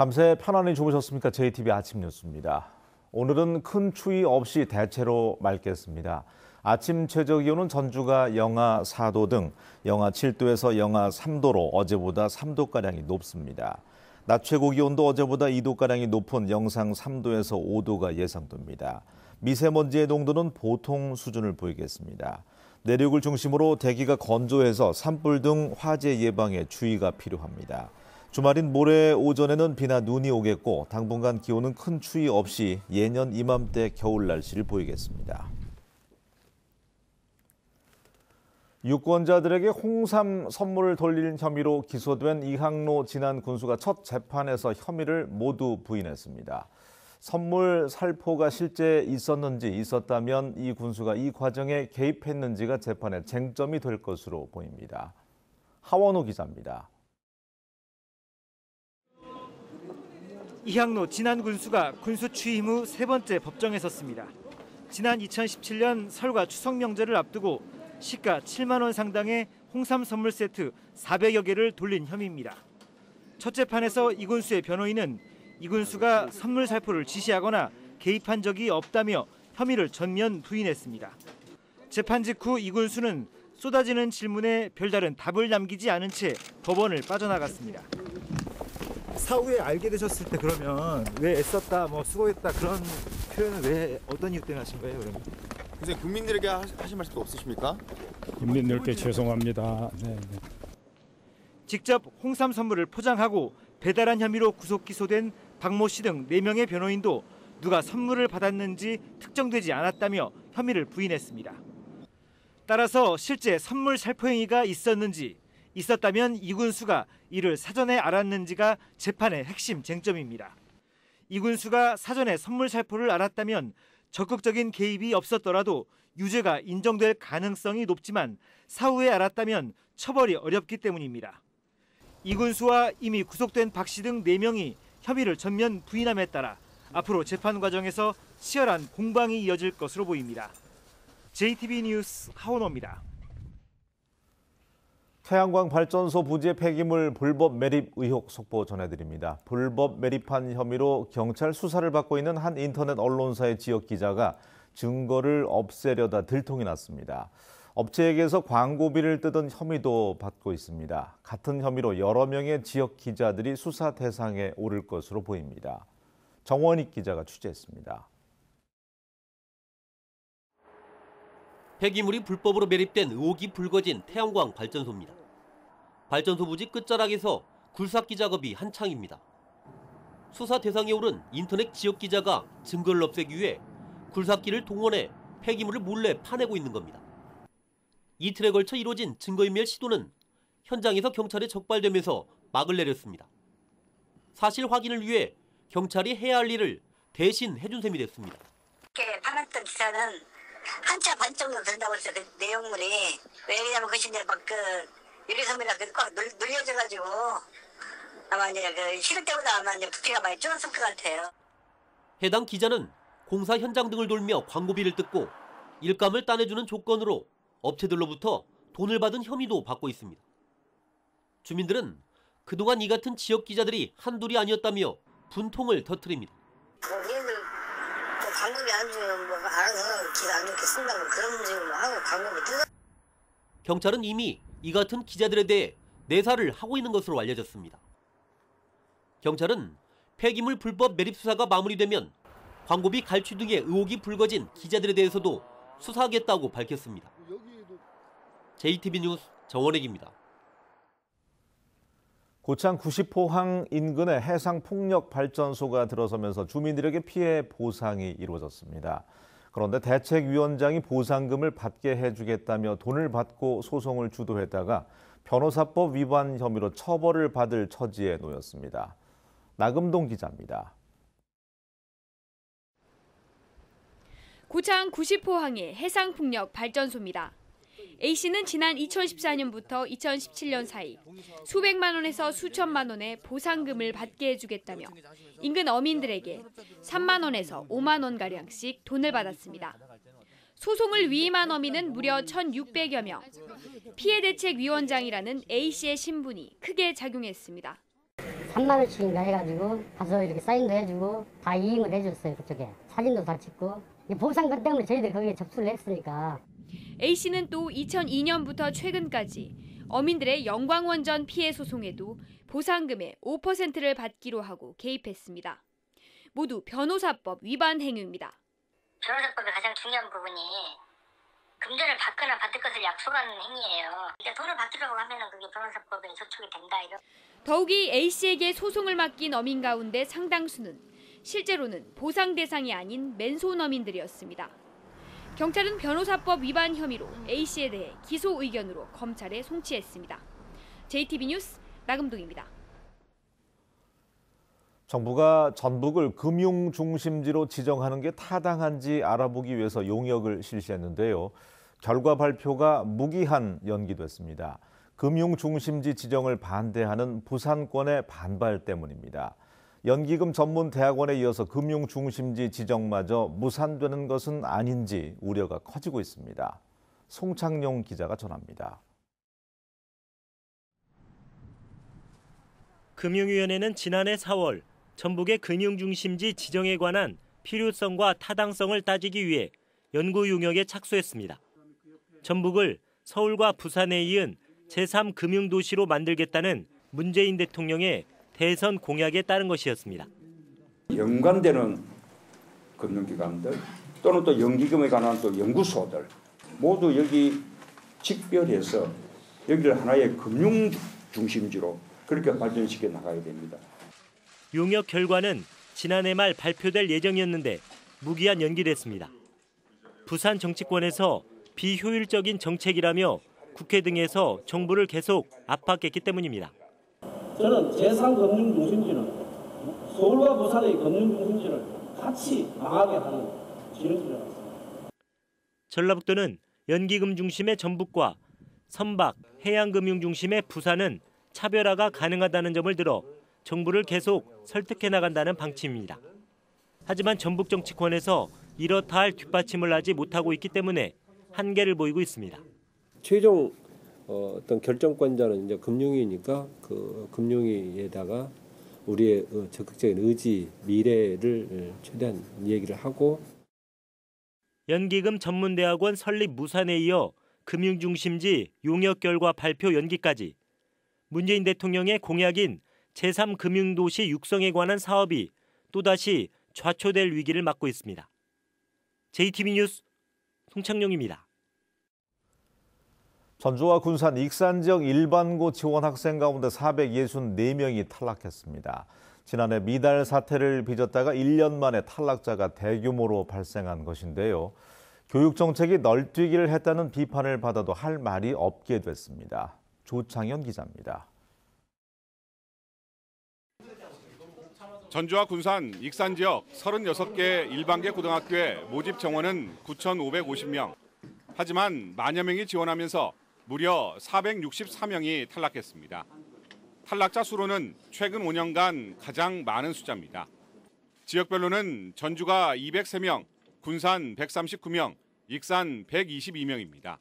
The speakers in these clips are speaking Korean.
밤새 편안히 주무셨습니까? JTBC 아침 뉴스입니다. 오늘은 큰 추위 없이 대체로 맑겠습니다. 아침 최저기온은 전주가 영하 4도 등 영하 7도에서 영하 3도로 어제보다 3도가량이 높습니다. 낮 최고 기온도 어제보다 2도가량이 높은 영상 3도에서 5도가 예상됩니다. 미세먼지의 농도는 보통 수준을 보이겠습니다. 내륙을 중심으로 대기가 건조해서 산불 등 화재 예방에 주의가 필요합니다. 주말인 모레 오전에는 비나 눈이 오겠고 당분간 기온은 큰 추위 없이 예년 이맘때 겨울 날씨를 보이겠습니다. 유권자들에게 홍삼 선물을 돌린 혐의로 기소된 이항로 진안 군수가 첫 재판에서 혐의를 모두 부인했습니다. 선물 살포가 실제 있었다면 이 군수가 이 과정에 개입했는지가 재판의 쟁점이 될 것으로 보입니다. 하원호 기자입니다. 이항로 진안 군수가 군수 취임 후 세 번째 법정에 섰습니다. 지난 2017년 설과 추석 명절을 앞두고 시가 7만 원 상당의 홍삼 선물 세트 400여 개를 돌린 혐의입니다. 첫 재판에서 이 군수의 변호인은 이 군수가 선물 살포를 지시하거나 개입한 적이 없다며 혐의를 전면 부인했습니다. 재판 직후 이 군수는 쏟아지는 질문에 별다른 답을 남기지 않은 채 법원을 빠져나갔습니다. 사후에 알게 되셨을 때 그러면 왜 애썼다, 수고했다 그런 표현을 왜 어떤 이유 때문에 하신 거예요, 그러면? 이제 국민들에게 하신 말씀도 없으십니까? 국민들께 죄송합니다. 네. 직접 홍삼 선물을 포장하고 배달한 혐의로 구속 기소된 박모 씨 등 4명의 변호인도 누가 선물을 받았는지 특정되지 않았다며 혐의를 부인했습니다. 따라서 실제 선물 살포 행위가 있었다면 이 군수가 이를 사전에 알았는지가 재판의 핵심 쟁점입니다. 이 군수가 사전에 선물 살포를 알았다면 적극적인 개입이 없었더라도 유죄가 인정될 가능성이 높지만 사후에 알았다면 처벌이 어렵기 때문입니다. 이 군수와 이미 구속된 박 씨 등 4명이 혐의를 전면 부인함에 따라 앞으로 재판 과정에서 치열한 공방이 이어질 것으로 보입니다. JTBC 뉴스 하원호입니다. 태양광 발전소 부지의 폐기물 불법 매립 의혹 속보 전해드립니다. 불법 매립한 혐의로 경찰 수사를 받고 있는 한 인터넷 언론사의 지역 기자가 증거를 없애려다 들통이 났습니다. 업체에게서 광고비를 뜯은 혐의도 받고 있습니다. 같은 혐의로 여러 명의 지역 기자들이 수사 대상에 오를 것으로 보입니다. 정원익 기자가 취재했습니다. 폐기물이 불법으로 매립된 의혹이 불거진 태양광 발전소입니다. 발전소 부지 끝자락에서 굴삭기 작업이 한창입니다. 수사 대상에 오른 인터넷 지역 기자가 증거를 없애기 위해 굴삭기를 동원해 폐기물을 몰래 파내고 있는 겁니다. 이틀에 걸쳐 이루어진 증거인멸 시도는 현장에서 경찰에 적발되면서 막을 내렸습니다. 사실 확인을 위해 경찰이 해야 할 일을 대신 해준 셈이 됐습니다. 이렇게 파냈던 기사는 한참 반 정도 된다고 해서 그 내용물이 왜냐면 그것이 이제 유리섬이라 꽉 눌려져가지고 아마 이제 실을 때보다 아마 이제 부피가 많이 줄었을 것 같아요. 해당 기자는 공사 현장 등을 돌며 광고비를 뜯고 일감을 따내주는 조건으로 업체들로부터 돈을 받은 혐의도 받고 있습니다. 주민들은 그동안 이 같은 지역 기자들이 한둘이 아니었다며 분통을 터뜨립니다. 얘들 광고비 안 주면 알아서 기사 안 좋게 쓴다고 그런 식으로 하고 광고비 뜯어. 경찰은 이미 이 같은 기자들에 대해 내사를 하고 있는 것으로 알려졌습니다. 경찰은 폐기물 불법 매립 수사가 마무리되면 광고비 갈취 등의 의혹이 불거진 기자들에 대해서도 수사하겠다고 밝혔습니다. JTBC 뉴스 정원익입니다. 고창 90호항 인근에 해상폭력발전소가 들어서면서 주민들에게 피해 보상이 이루어졌습니다. 그런데 대책위원장이 보상금을 받게 해주겠다며 돈을 받고 소송을 주도했다가 변호사법 위반 혐의로 처벌을 받을 처지에 놓였습니다. 나금동 기자입니다. 고창 90호항의 해상폭력발전소입니다. A씨는 지난 2014년부터 2017년 사이 수백만 원에서 수천만 원의 보상금을 받게 해주겠다며 인근 어민들에게 3만 원에서 5만 원가량씩 돈을 받았습니다. 소송을 위임한 어민은 무려 1,600여 명. 피해대책위원장이라는 A씨의 신분이 크게 작용했습니다. 3만 원씩인가 해가지고 가서 이렇게 사인도 해주고 다 이행을 해줬어요. 그쪽에 사진도 다 찍고. 보상금 때문에 저희들이 거기에 접수를 했으니까. A씨는 또 2002년부터 최근까지 어민들의 영광원전 피해 소송에도 보상금의 5%를 받기로 하고 개입했습니다. 모두 변호사법 위반 행위입니다. 변호사법의 가장 중요한 부분이 금전을 받거나 받을 것을 약속하는 행위예요. 그러니까 돈을 받으려고 하면은 그게 변호사법에 저촉이 된다. 더욱이 A씨에게 소송을 맡긴 어민 가운데 상당수는 실제로는 보상 대상이 아닌 맨손 어민들이었습니다. 경찰은 변호사법 위반 혐의로 A씨에 대해 기소 의견으로 검찰에 송치했습니다. JTB 뉴스 나금동입니다. 정부가 전북을 금융 중심지로 지정하는 게 타당한지 알아보기 위해서 용역을 실시했는데요. 결과 발표가 무기한 연기됐습니다. 금융 중심지 지정을 반대하는 부산권의 반발 때문입니다. 연기금 전문 대학원에 이어서 금융 중심지 지정마저 무산되는 것은 아닌지 우려가 커지고 있습니다. 송창용 기자가 전합니다. 금융위원회는 지난해 4월 전북의 금융중심지 지정에 관한 필요성과 타당성을 따지기 위해 연구 용역에 착수했습니다. 전북을 서울과 부산에 이은 제3금융도시로 만들겠다는 문재인 대통령의 대선 공약에 따른 것이었습니다. 연관되는 금융기관들 또는 또 연기금에 관한 또 연구소들 모두 여기 직별해서 여기를 하나의 금융 중심지로 그렇게 발전시켜 나가야 됩니다. 용역 결과는 지난해 말 발표될 예정이었는데 무기한 연기됐습니다. 부산 정치권에서 비효율적인 정책이라며 국회 등에서 정부를 계속 압박했기 때문입니다. 저는 제3금융중심지는 서울과 부산의 금융중심지를 같이 망하게 하는 지름길을 했습니다. 전라북도는 연기금 중심의 전북과 선박, 해양금융 중심의 부산은 차별화가 가능하다는 점을 들어 정부를 계속 설득해 나간다는 방침입니다. 하지만 전북 정치권에서 이렇다 할 뒷받침을 하지 못하고 있기 때문에 한계를 보이고 있습니다. 최종 어떤 결정권자는 이제 금융위니까 그 금융위에다가 우리의 적극적인 의지, 미래를 최대한 얘기를 하고 연기금 전문대학원 설립 무산에 이어 금융중심지 용역 결과 발표 연기까지 문재인 대통령의 공약인 제3금융도시 육성에 관한 사업이 또다시 좌초될 위기를 맞고 있습니다. JTB 뉴스 송창용입니다. 전주와 군산 익산 지역 일반고 지원 학생 가운데 464명이 탈락했습니다. 지난해 미달 사태를 빚었다가 1년 만에 탈락자가 대규모로 발생한 것인데요. 교육정책이 널뛰기를 했다는 비판을 받아도 할 말이 없게 됐습니다. 조창현 기자입니다. 전주와 군산, 익산 지역 36개 일반계 고등학교의 모집 정원은 9,550명. 하지만 만여 명이 지원하면서 무려 464명이 탈락했습니다. 탈락자 수로는 최근 5년간 가장 많은 숫자입니다. 지역별로는 전주가 203명, 군산 139명, 익산 122명입니다.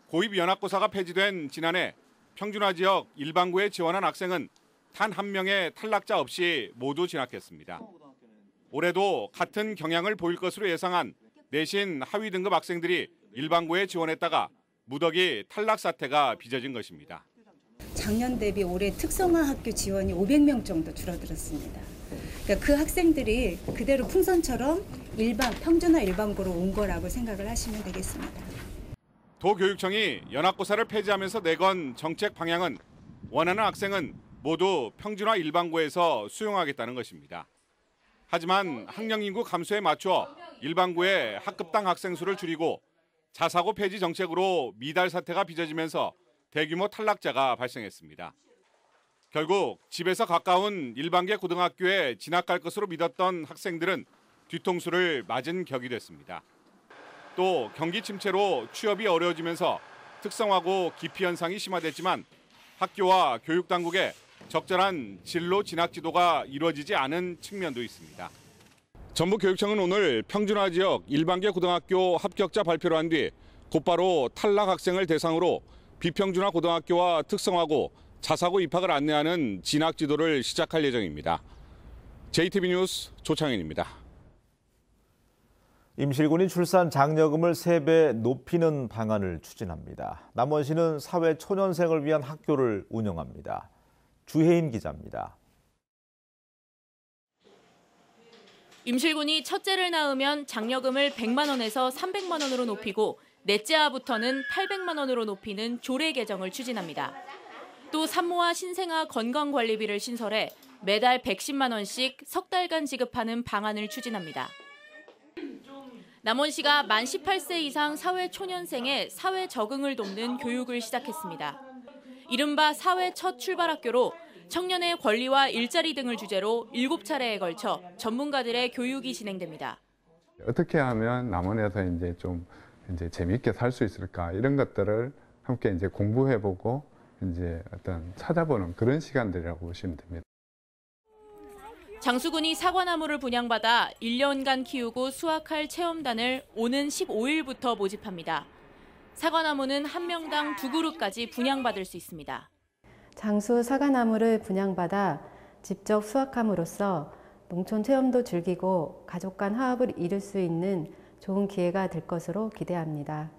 고입 연합고사가 폐지된 지난해 평준화 지역 일반고에 지원한 학생은 단 한 명의 탈락자 없이 모두 진학했습니다. 올해도 같은 경향을 보일 것으로 예상한 내신 하위 등급 학생들이 일반고에 지원했다가 무더기 탈락 사태가 빚어진 것입니다. 작년 대비 올해 특성화 학교 지원이 500명 정도 줄어들었습니다. 그러니까 그 학생들이 그대로 풍선처럼 평준화 일반고로 온 거라고 생각을 하시면 되겠습니다. 도교육청이 연합고사를 폐지하면서 내건 정책 방향은 원하는 학생은 모두 평준화 일반고에서 수용하겠다는 것입니다. 하지만 학령 인구 감소에 맞춰 일반고의 학급당 학생 수를 줄이고 자사고 폐지 정책으로 미달 사태가 빚어지면서 대규모 탈락자가 발생했습니다. 결국 집에서 가까운 일반계 고등학교에 진학할 것으로 믿었던 학생들은 뒤통수를 맞은 격이 됐습니다. 또 경기 침체로 취업이 어려워지면서 특성화고 기피 현상이 심화됐지만 학교와 교육당국의 적절한 진로 진학 지도가 이루어지지 않은 측면도 있습니다. 전북교육청은 오늘 평준화 지역 일반계 고등학교 합격자 발표를 한 뒤 곧바로 탈락 학생을 대상으로 비평준화 고등학교와 특성화고 자사고 입학을 안내하는 진학 지도를 시작할 예정입니다. JTB 뉴스 조창현입니다. 임실군이 출산 장려금을 3배 높이는 방안을 추진합니다. 남원시는 사회 초년생을 위한 학교를 운영합니다. 주혜인 기자입니다. 임실군이 첫째를 낳으면 장려금을 100만 원에서 300만 원으로 높이고 넷째 아부터는 800만 원으로 높이는 조례 개정을 추진합니다. 또 산모와 신생아 건강관리비를 신설해 매달 110만 원씩 석 달간 지급하는 방안을 추진합니다. 남원시가 만 18세 이상 사회 초년생의 사회 적응을 돕는 교육을 시작했습니다. 이른바 사회 첫 출발학교로 청년의 권리와 일자리 등을 주제로 7차례에 걸쳐 전문가들의 교육이 진행됩니다. 어떻게 하면 남원에서 좀 재미있게 살 수 있을까 이런 것들을 함께 공부해보고 어떤 찾아보는 그런 시간들이라고 보시면 됩니다. 장수군이 사과나무를 분양받아 1년간 키우고 수확할 체험단을 오는 15일부터 모집합니다. 사과나무는 한 명당 2그루까지 분양받을 수 있습니다. 장수 사과나무를 분양받아 직접 수확함으로써 농촌 체험도 즐기고 가족 간 화합을 이룰 수 있는 좋은 기회가 될 것으로 기대합니다.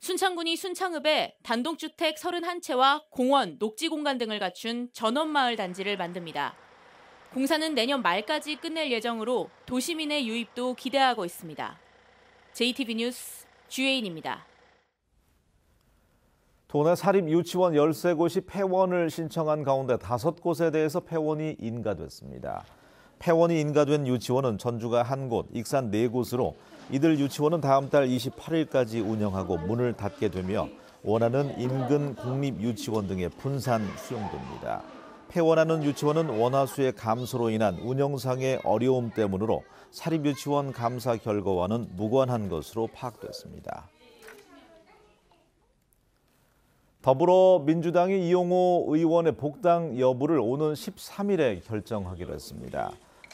순창군이 순창읍에 단독주택 31채와 공원, 녹지공간 등을 갖춘 전원마을 단지를 만듭니다. 공사는 내년 말까지 끝낼 예정으로 도시민의 유입도 기대하고 있습니다. JTB 뉴스 주혜인입니다. 도내 사립 유치원 13곳이 폐원을 신청한 가운데 5곳에 대해서 폐원이 인가됐습니다. 폐원이 인가된 유치원은 전주가 1곳, 익산 4곳으로 이들 유치원은 다음 달 28일까지 운영하고 문을 닫게 되며 원하는 인근 공립유치원 등에 분산 수용됩니다. 폐원하는 유치원은 원화수의 감소로 인한 운영상의 어려움 때문으로 사립유치원 감사 결과와는 무관한 것으로 파악됐습니다. 더불어민주당이 이용호 의원의 복당 여부를 오는 13일에 결정하기로 했습니다.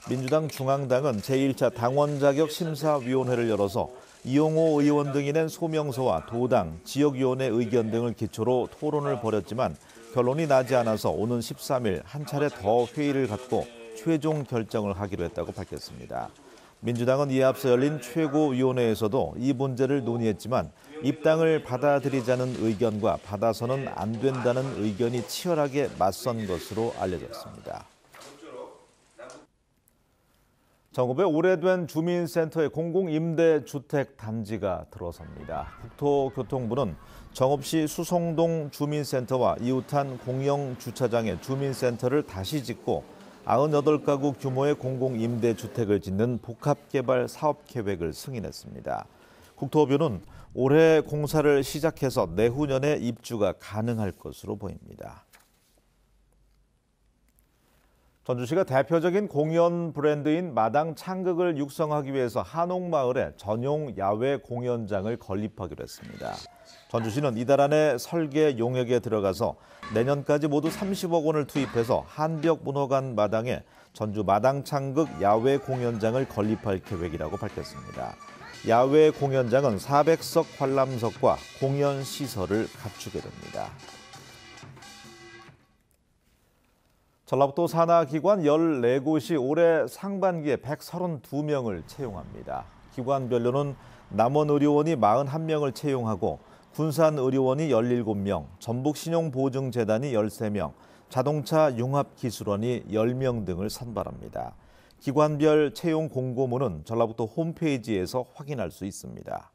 민주당 중앙당은 제1차 당원 자격 심사위원회를 열어서 이용호 의원 등이 낸 소명서와 도당, 지역위원회 의견 등을 기초로 토론을 벌였지만 결론이 나지 않아서 오는 13일 한 차례 더 회의를 갖고 최종 결정을 하기로 했다고 밝혔습니다. 민주당은 이에 앞서 열린 최고위원회에서도 이 문제를 논의했지만 입당을 받아들이자는 의견과 받아서는 안 된다는 의견이 치열하게 맞선 것으로 알려졌습니다. 전국에 오래된 주민센터에 공공임대주택 단지가 들어섭니다. 국토교통부는 정읍시 수송동 주민센터와 이웃한 공영주차장에 주민센터를 다시 짓고 98가구 규모의 공공임대주택을 짓는 복합개발 사업계획을 승인했습니다. 국토부는 올해 공사를 시작해서 내후년에 입주가 가능할 것으로 보입니다. 전주시가 대표적인 공연 브랜드인 마당 창극을 육성하기 위해서 한옥마을에 전용 야외 공연장을 건립하기로 했습니다. 전주시는 이달 안에 설계 용역에 들어가서 내년까지 모두 30억 원을 투입해서 한벽문화관 마당에 전주 마당 창극 야외 공연장을 건립할 계획이라고 밝혔습니다. 야외 공연장은 400석 관람석과 공연 시설을 갖추게 됩니다. 전라북도 산하기관 14곳이 올해 상반기에 132명을 채용합니다. 기관별로는 남원의료원이 41명을 채용하고 군산의료원이 17명, 전북신용보증재단이 13명, 자동차융합기술원이 10명 등을 선발합니다. 기관별 채용 공고문은 전라북도 홈페이지에서 확인할 수 있습니다.